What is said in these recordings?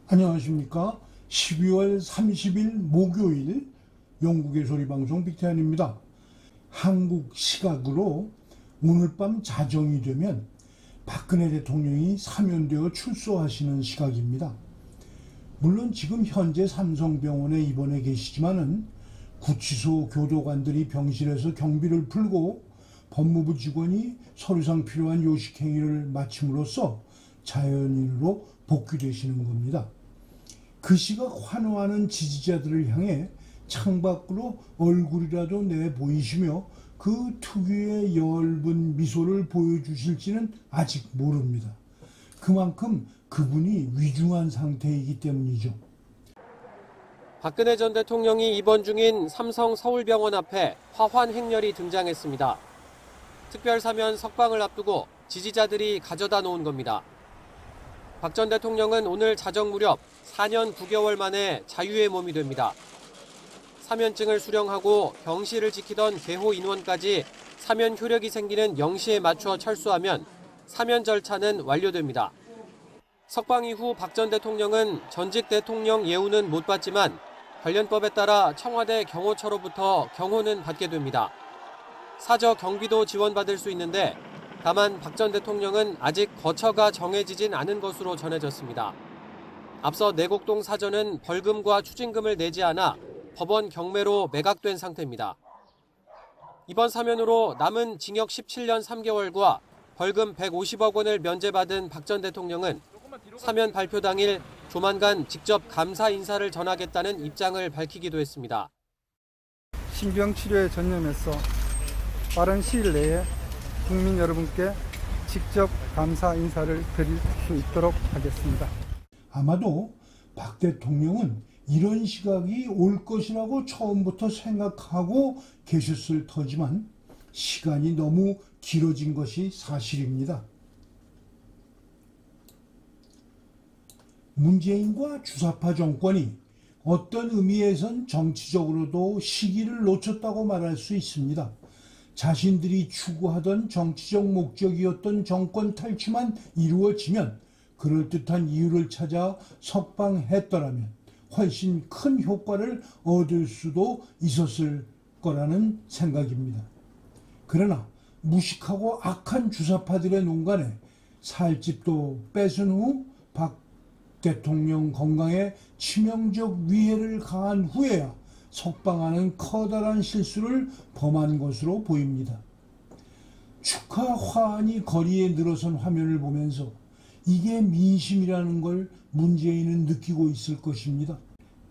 안녕하십니까. 12월 30일 목요일 영국의 소리방송 빅태현입니다. 한국 시각으로 오늘 밤 자정이 되면 박근혜 대통령이 사면되어 출소하시는 시각입니다. 물론 지금 현재 삼성병원에 입원해 계시지만은 구치소 교도관들이 병실에서 경비를 풀고 법무부 직원이 서류상 필요한 요식행위를 마침으로써 자연인으로 복귀되시는 겁니다. 그 시각 환호하는 지지자들을 향해 창밖으로 얼굴이라도 내보이시며 그 특유의 엷은 미소를 보여주실지는 아직 모릅니다. 그만큼 그분이 위중한 상태이기 때문이죠. 박근혜 전 대통령이 입원 중인 삼성 서울병원 앞에 화환 행렬이 등장했습니다. 특별사면 석방을 앞두고 지지자들이 가져다 놓은 겁니다. 박 전 대통령은 오늘 자정 무렵 4년 9개월 만에 자유의 몸이 됩니다. 사면증을 수령하고 경시를 지키던 개호 인원까지 사면 효력이 생기는 0시에 맞춰 철수하면 사면 절차는 완료됩니다. 석방 이후 박 전 대통령은 전직 대통령 예우는 못 받지만 관련법에 따라 청와대 경호처로부터 경호는 받게 됩니다. 사저 경비도 지원받을 수 있는데 다만 박 전 대통령은 아직 거처가 정해지진 않은 것으로 전해졌습니다. 앞서 내곡동 사저는 벌금과 추징금을 내지 않아 법원 경매로 매각된 상태입니다. 이번 사면으로 남은 징역 17년 3개월과 벌금 150억 원을 면제받은 박 전 대통령은 사면 발표 당일 조만간 직접 감사 인사를 전하겠다는 입장을 밝히기도 했습니다. 신병 치료에 전념해서 빠른 시일 내에 국민 여러분께 직접 감사 인사를 드릴 수 있도록 하겠습니다. 아마도 박 대통령은 이런 시각이 올 것이라고 처음부터 생각하고 계셨을 터지만 시간이 너무 길어진 것이 사실입니다. 문재인과 주사파 정권이 어떤 의미에선 정치적으로도 시기를 놓쳤다고 말할 수 있습니다. 자신들이 추구하던 정치적 목적이었던 정권 탈취만 이루어지면 그럴듯한 이유를 찾아 석방했더라면 훨씬 큰 효과를 얻을 수도 있었을 거라는 생각입니다. 그러나 무식하고 악한 주사파들의 농간에 살집도 뺏은 후 박 대통령 건강에 치명적 위해를 가한 후에야 석방하는 커다란 실수를 범한 것으로 보입니다. 축하 화환이 거리에 늘어선 화면을 보면서 이게 민심이라는 걸 문재인은 느끼고 있을 것입니다.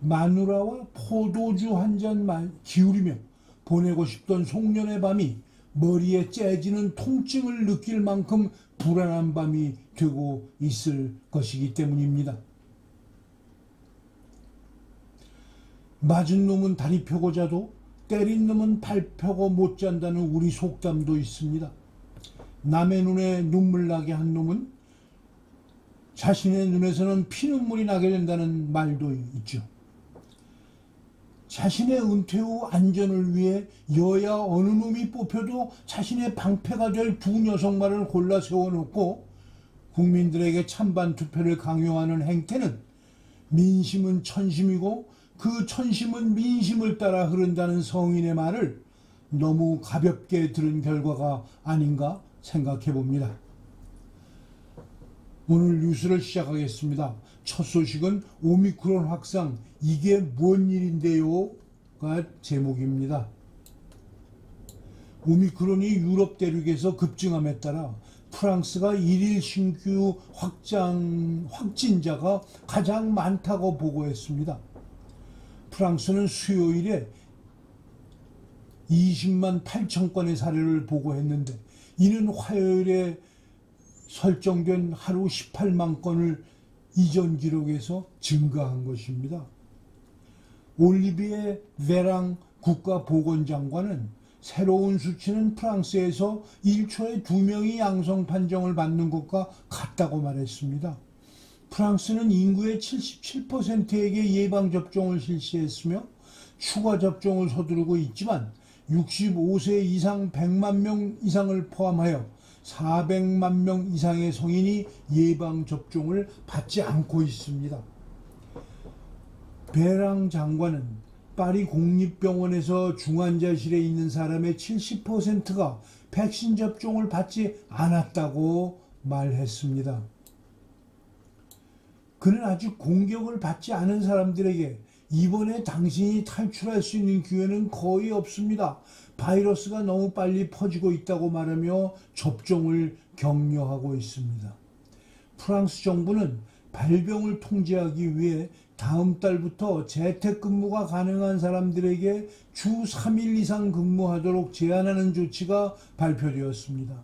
마누라와 포도주 한 잔 기울이며 보내고 싶던 송년의 밤이 머리에 째지는 통증을 느낄 만큼 불안한 밤이 되고 있을 것이기 때문입니다. 맞은 놈은 다리 펴고 자도 때린 놈은 발 펴고 못 잔다는 우리 속담도 있습니다. 남의 눈에 눈물 나게 한 놈은 자신의 눈에서는 피눈물이 나게 된다는 말도 있죠. 자신의 은퇴 후 안전을 위해 여야 어느 놈이 뽑혀도 자신의 방패가 될 두 녀석만을 골라 세워놓고 국민들에게 찬반 투표를 강요하는 행태는 민심은 천심이고 그 천심은 민심을 따라 흐른다는 성인의 말을 너무 가볍게 들은 결과가 아닌가 생각해 봅니다. 오늘 뉴스를 시작하겠습니다. 첫 소식은 오미크론 확산, 이게 뭔 일인데요가 제목입니다. 오미크론이 유럽 대륙에서 급증함에 따라 프랑스가 일일 신규 확진자가 가장 많다고 보고했습니다. 프랑스는 수요일에 20만 8천 건의 사례를 보고했는데 이는 화요일에 설정된 하루 18만 건을 이전 기록에서 증가한 것입니다. 올리비에 베랑 국가보건장관은 새로운 수치는 프랑스에서 1초에 2명이 양성 판정을 받는 것과 같다고 말했습니다. 프랑스는 인구의 77%에게 예방접종을 실시했으며 추가 접종을 서두르고 있지만 65세 이상 100만 명 이상을 포함하여 400만 명 이상의 성인이 예방접종을 받지 않고 있습니다. 베랑 장관은 파리 공립병원에서 중환자실에 있는 사람의 70%가 백신 접종을 받지 않았다고 말했습니다. 그는 아직 공격을 받지 않은 사람들에게 이번에 당신이 탈출할 수 있는 기회는 거의 없습니다. 바이러스가 너무 빨리 퍼지고 있다고 말하며 접종을 격려하고 있습니다. 프랑스 정부는 발병을 통제하기 위해 다음 달부터 재택근무가 가능한 사람들에게 주 3일 이상 근무하도록 제한하는 조치가 발표되었습니다.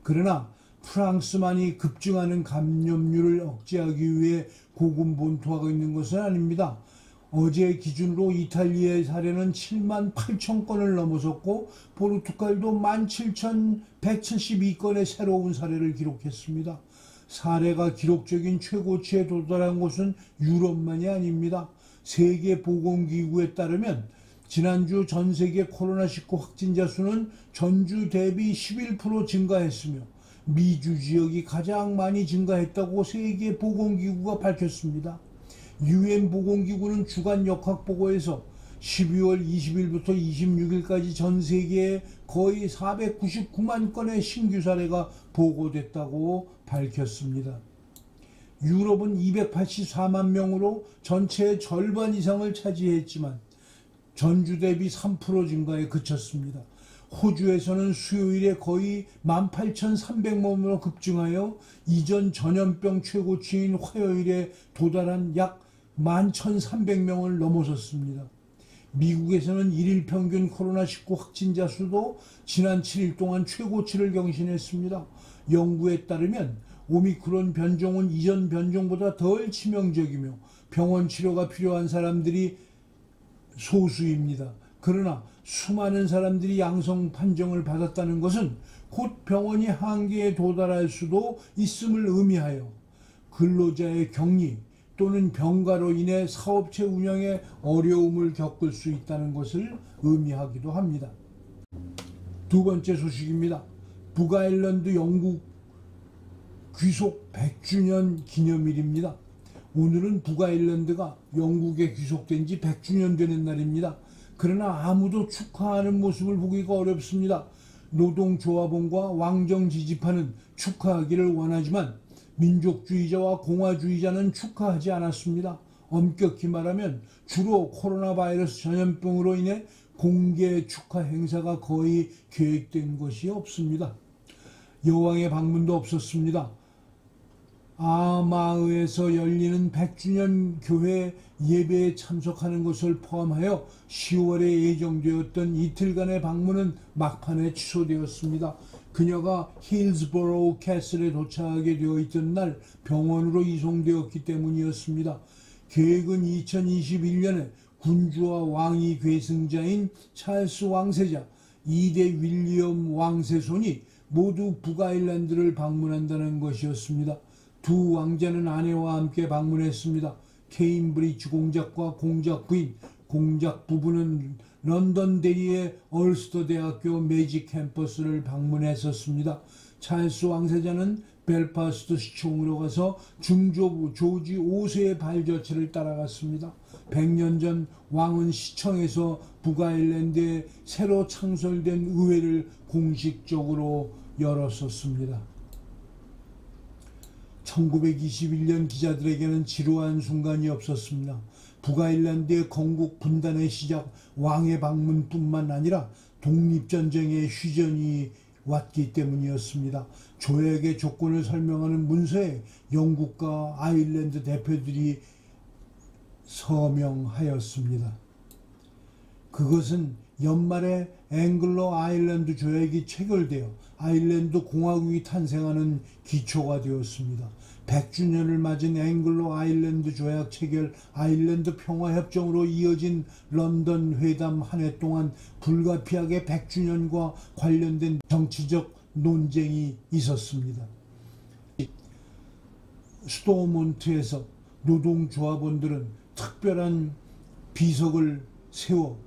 그러나 프랑스만이 급증하는 감염률을 억제하기 위해 고군분투하고 있는 것은 아닙니다. 어제 기준으로 이탈리아의 사례는 7만 8천 건을 넘어섰고 포르투갈도 17,172건의 새로운 사례를 기록했습니다. 사례가 기록적인 최고치에 도달한 곳은 유럽만이 아닙니다. 세계보건기구에 따르면 지난주 전 세계 코로나19 확진자 수는 전주 대비 11% 증가했으며 미주 지역이 가장 많이 증가했다고 세계보건기구가 밝혔습니다. UN 보건기구는 주간 역학보고에서 12월 20일부터 26일까지 전 세계에 거의 499만 건의 신규 사례가 보고됐다고 밝혔습니다. 유럽은 284만 명으로 전체의 절반 이상을 차지했지만 전주 대비 3% 증가에 그쳤습니다. 호주에서는 수요일에 거의 18,300명으로 급증하여 이전 전염병 최고치인 화요일에 도달한 약 11,300명을 넘어섰습니다. 미국에서는 일일 평균 코로나19 확진자 수도 지난 7일 동안 최고치를 경신했습니다. 연구에 따르면 오미크론 변종은 이전 변종보다 덜 치명적이며 병원 치료가 필요한 사람들이 소수입니다. 그러나 수많은 사람들이 양성 판정을 받았다는 것은 곧 병원이 한계에 도달할 수도 있음을 의미하여 근로자의 격리 또는 병가로 인해 사업체 운영에 어려움을 겪을 수 있다는 것을 의미하기도 합니다. 두 번째 소식입니다. 북아일랜드 영국 귀속 100주년 기념일입니다. 오늘은 북아일랜드가 영국에 귀속된 지 100주년 되는 날입니다. 그러나 아무도 축하하는 모습을 보기가 어렵습니다. 노동조합원과 왕정 지지파는 축하하기를 원하지만 민족주의자와 공화주의자는 축하하지 않았습니다. 엄격히 말하면 주로 코로나 바이러스 전염병으로 인해 공개 축하 행사가 거의 계획된 것이 없습니다. 여왕의 방문도 없었습니다. 아마의에서 열리는 100주년 교회 예배에 참석하는 것을 포함하여 10월에 예정되었던 이틀간의 방문은 막판에 취소되었습니다. 그녀가 힐즈보로우 캐슬에 도착하게 되어 있던 날 병원으로 이송되었기 때문이었습니다. 계획은 2021년에 군주와 왕위 계승자인 찰스 왕세자, 2대 윌리엄 왕세손이 모두 북아일랜드를 방문한다는 것이었습니다. 두 왕자는 아내와 함께 방문했습니다. 케임브리지 공작과 공작 부인, 공작 부부는 런던 대리의 얼스터 대학교 매직 캠퍼스를 방문했었습니다. 찰스 왕세자는 벨파스트 시청으로 가서 중조부 조지 5세의 발자취를 따라갔습니다. 100년 전 왕은 시청에서 북아일랜드에 새로 창설된 의회를 공식적으로 열었었습니다. 1921년 기자들에게는 지루한 순간이 없었습니다. 북아일랜드의 건국 분단의 시작, 왕의 방문뿐만 아니라 독립전쟁의 휴전이 왔기 때문이었습니다. 조약의 조건을 설명하는 문서에 영국과 아일랜드 대표들이 서명하였습니다. 그것은 연말에 앵글로 아일랜드 조약이 체결되어 아일랜드 공화국이 탄생하는 기초가 되었습니다. 100주년을 맞은 앵글로 아일랜드 조약 체결, 아일랜드 평화협정으로 이어진 런던 회담 한 해 동안 불가피하게 100주년과 관련된 정치적 논쟁이 있었습니다. 스토몬트에서 노동조합원들은 특별한 비석을 세워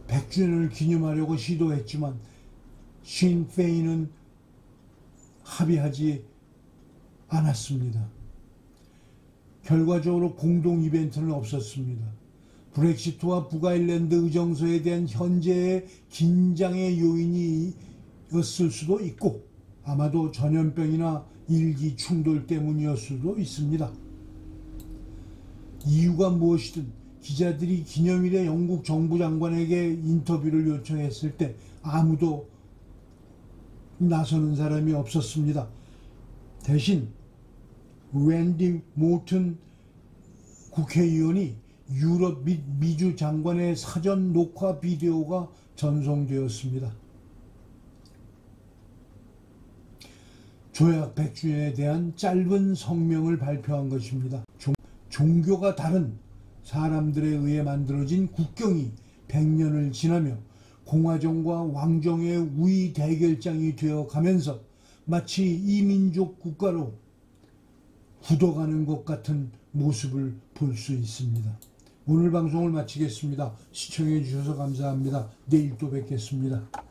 100주년을 기념하려고 시도했지만 신페인은 합의하지 않았습니다. 결과적으로 공동 이벤트는 없었습니다. 브렉시트와 북아일랜드 의정서에 대한 현재의 긴장의 요인이었을 수도 있고 아마도 전염병이나 일기 충돌 때문이었을 수도 있습니다. 이유가 무엇이든 기자들이 기념일에 영국 정부 장관에게 인터뷰를 요청했을 때 아무도 나서는 사람이 없었습니다. 대신 랜디 모튼 국회의원이 유럽 및 미주 장관의 사전 녹화 비디오가 전송되었습니다. 조약 100주년에 대한 짧은 성명을 발표한 것입니다. 종교가 다른 사람들에 의해 만들어진 국경이 100년을 지나며 공화정과 왕정의 우위 대결장이 되어 가면서 마치 이민족 국가로 굳어가는 것 같은 모습을 볼 수 있습니다. 오늘 방송을 마치겠습니다. 시청해 주셔서 감사합니다. 내일 또 뵙겠습니다.